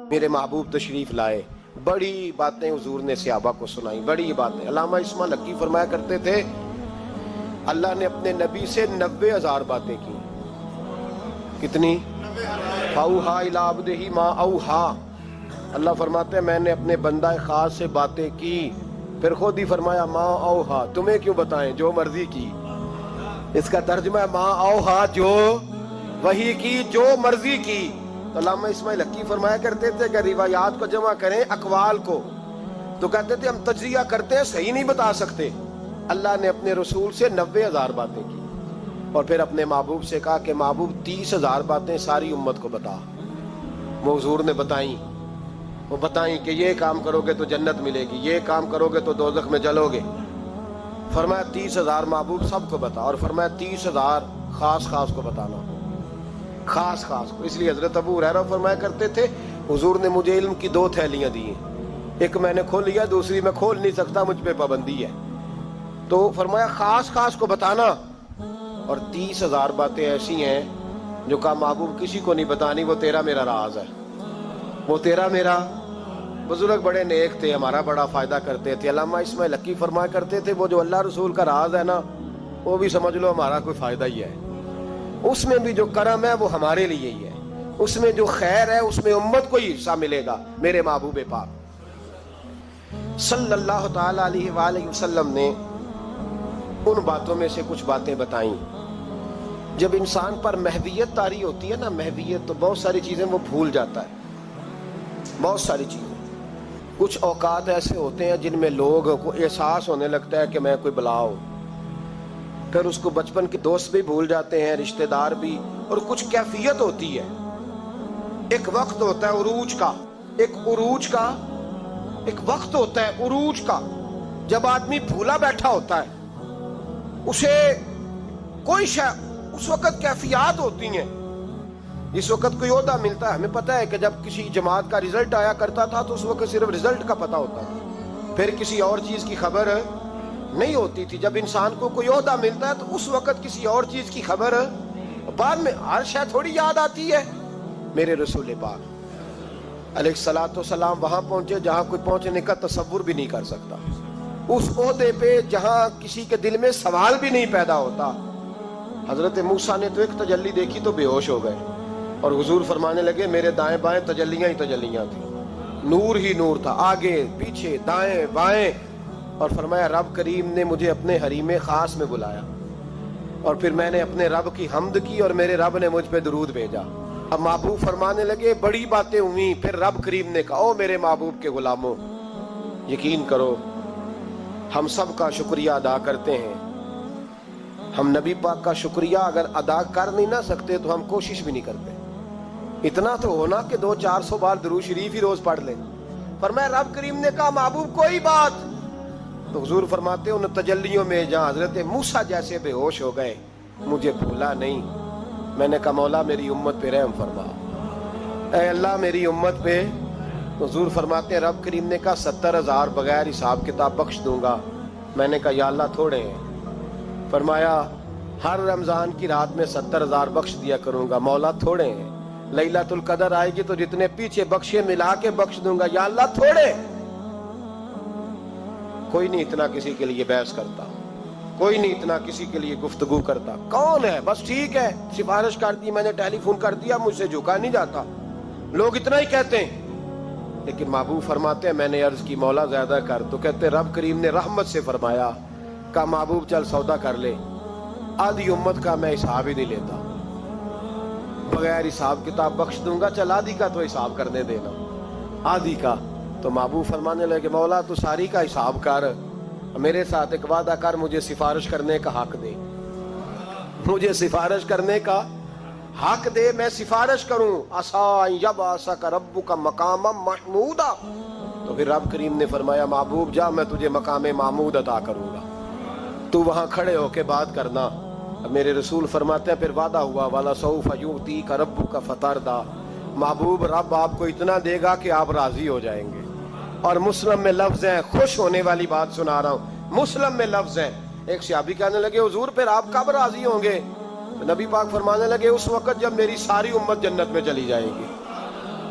میرے محبوب تشریف لائے، بڑی باتیں حضور نے صحابہ کو سنائی، بڑی باتیں۔ علامہ اسماعیل حقی فرمایا کرتے تھے اللہ نے اپنے نبی سے 90,000 باتیں کی۔ کتنی؟ فَأَوْحَىٰ إِلَىٰ عَبْدِهِ مَا أَوْحَىٰ۔ اللہ فرماتے ہیں میں نے اپنے بندہ خاص سے باتیں کی، پھر خود ہی فرمایا ما اوحا، تمہیں کیوں بتائیں، جو مرضی کی۔ اس کا ترجمہ ہے ما اوحا، جو وحی کی، جو مرضی کی۔ تو علامہ اسماعیل حقی فرمایا کرتے تھے کہ روایات کو جمع کریں اقوال کو، تو کہتے تھے ہم تجزیہ کرتے ہیں صحیح نہیں بتا سکتے۔ اللہ نے اپنے رسول سے 90,000 باتیں کی، اور پھر اپنے محبوب سے کہا کہ محبوب 30,000 باتیں ساری امت کو بتا۔ وہ حضور نے بتائیں، وہ بتائیں کہ یہ کام کرو گے تو جنت ملے گی، یہ کام کرو گے تو دوزخ میں جلو گے۔ فرمایا 30,000 محبوب سب کو بتا، اور فرمایا 30,000 خاص خاص کو بتانا، خاص خاص کو۔ اس لیے حضرت ابو ہریرہ فرمایا کرتے تھے حضور نے مجھے علم کی 2 تھیلیاں دی ہیں، ایک میں نے کھول لیا، دوسری میں کھول نہیں سکتا، مجھ پہ پابندی ہے۔ تو فرمایا خاص خاص کو بتانا، اور 30,000 باتیں ایسی ہیں جو کہا محبوب کسی کو نہیں بتانی، وہ تیرا میرا راز ہے، وہ تیرا میرا۔ بزرگ بڑے نیک تھے، ہمارا بڑا فائدہ کرتے تھے۔ علامہ اسماعیل حقی فرمایا کرتے تھے وہ جو اللہ رسول کا راز ہے نا، وہ بھی سمجھ لو ہمارا کوئی فائدہ ہی ہے، اس میں بھی جو کرم ہے وہ ہمارے لیے ہی ہے، اس میں جو خیر ہے اس میں امت کو ہی حصہ ملے گا۔ میرے محبوب پاک صلی اللہ تعالی علیہ وآلہ وسلم نے ان باتوں میں سے کچھ باتیں بتائیں۔ جب انسان پر محویت طاری ہوتی ہے نا، محویت، تو بہت ساری چیزیں وہ بھول جاتا ہے، بہت ساری چیزیں۔ کچھ اوقات ایسے ہوتے ہیں جن میں لوگ کو احساس ہونے لگتا ہے کہ میں کوئی بلا ہوں، پھر اس کو بچپن کے دوست بھی بھول جاتے ہیں، رشتہ دار بھی، اور کچھ کیفیت ہوتی ہے، ایک وقت ہوتا ہے عروج کا، ایک وقت ہوتا ہے عروج کا، جب آدمی بھولا بیٹھا ہوتا ہے، اسے کوئی اس وقت کیفیات ہوتی ہیں۔ اس وقت کوئی عہدہ ملتا ہے، ہمیں پتہ ہے کہ جب کسی جماعت کا رزلٹ آیا کرتا تھا تو اس وقت صرف رزلٹ کا پتہ ہوتا تھا، پھر کسی اور چیز کی خبر نہیں ہوتی تھی۔ جب انسان کو کوئی عہدہ ملتا ہے تو اس وقت کسی اور چیز کی خبر، بعد میں ہر شے تھوڑی یاد آتی ہے۔ میرے رسول پاک علیہ الصلوۃ والسلام وہاں پہنچے جہاں کوئی پہنچنے کا تصور بھی نہیں کر سکتا، اس عہدے پہ جہاں کسی کے دل میں سوال بھی نہیں پیدا ہوتا۔ حضرت موسیٰ نے تو ایک تجلی دیکھی تو بے ہوش ہو گئے، اور حضور فرمانے لگے میرے دائیں بائیں تجلیاں ہی تجلیاں تھیں، نور ہی نور تھا، آگے پیچھے دائیں بائیں۔ اور فرمایا رب کریم نے مجھے اپنے حریم خاص میں بلایا، اور پھر میں نے اپنے رب کی حمد کی، اور میرے رب نے مجھ پہ درود بھیجا۔ اب محبوب فرمانے لگے بڑی باتیں ہوئیں، پھر رب کریم نے کہا او میرے محبوب کے غلاموں، یقین کرو ہم سب کا شکریہ ادا کرتے ہیں، ہم نبی پاک کا شکریہ اگر ادا کر نہیں نہ سکتے تو ہم کوشش بھی نہیں کرتے، اتنا تو ہونا کہ 200-400 بار درود شریف ہی روز پڑھ لیں۔ فرمایا رب کریم نے کہا محبوب کوئی بات، تو حضور فرماتے ان تجلیوں میں جہاں حضرت موسیٰ جیسے بے ہوش ہو گئے مجھے بھولا نہیں۔ میں نے کہا مولا میری امت پہ رحم فرما، اے اللہ میری امت پہ۔ حضور فرماتے رب کریم نے کہا 70,000 بغیر حساب کتاب بخش دوں گا۔ میں نے کہا یا اللہ تھوڑے ہیں۔ فرمایا ہر رمضان کی رات میں 70,000 بخش دیا کروں گا۔ مولا تھوڑے ہیں، لیلۃ القدر آئے گی تو جتنے پیچھے بخشے ملا کے بخش دوں گا۔ یا اللہ تھوڑے۔ کوئی نہیں اتنا کسی کے لیے بحث کرتا، کوئی نہیں اتنا کسی کے لیے گفتگو کرتا، کون ہے بس ٹھیک ہے سفارش کر دی، میں نے ٹیلی فون کر دیا، مجھ سے جھکا نہیں جاتا، لوگ اتنا ہی کہتے ہیں۔ لیکن محبوب فرماتے ہیں میں نے عرض کی مولا زیادہ کر، تو کہتے رب کریم نے رحمت سے فرمایا، کہا محبوب چل سودا کر لے، آدھی امت کا میں حساب ہی نہیں لیتا، بغیر حساب کتاب بخش دوں گا، چل آدھی کا تو حساب کرنے دینا، آدھی کا۔ تو محبوب فرمانے لگے مولا تو ساری کا حساب کر، میرے ساتھ ایک وعدہ کر، مجھے سفارش کرنے کا حق دے، مجھے سفارش کرنے کا حق دے، میں سفارش کروں۔ عسیٰ ان یبعثک ربک مقاما محمودا۔ تو پھر رب کریم نے فرمایا محبوب جا میں تجھے مقام محمود عطا کروں گا، تو وہاں کھڑے ہو کے بات کرنا۔ میرے رسول فرماتے ہیں پھر وعدہ ہوا وَلَسَوْفَ يُعْطِيكَ رَبُّكَ فَتَرْضَىٰ، محبوب رب آپ کو اتنا دے گا کہ آپ راضی ہو جائیں گے۔ اور مسلم میں لفظ ہیں، خوش ہونے والی بات سنا رہا ہوں، مسلم میں لفظ ہیں۔ ایک صحابی کہنے لگے حضور پھر آپ کب راضی ہوں گے؟ نبی پاک فرمانے لگے اس وقت جب میری ساری امت جنت میں چلی جائے گی،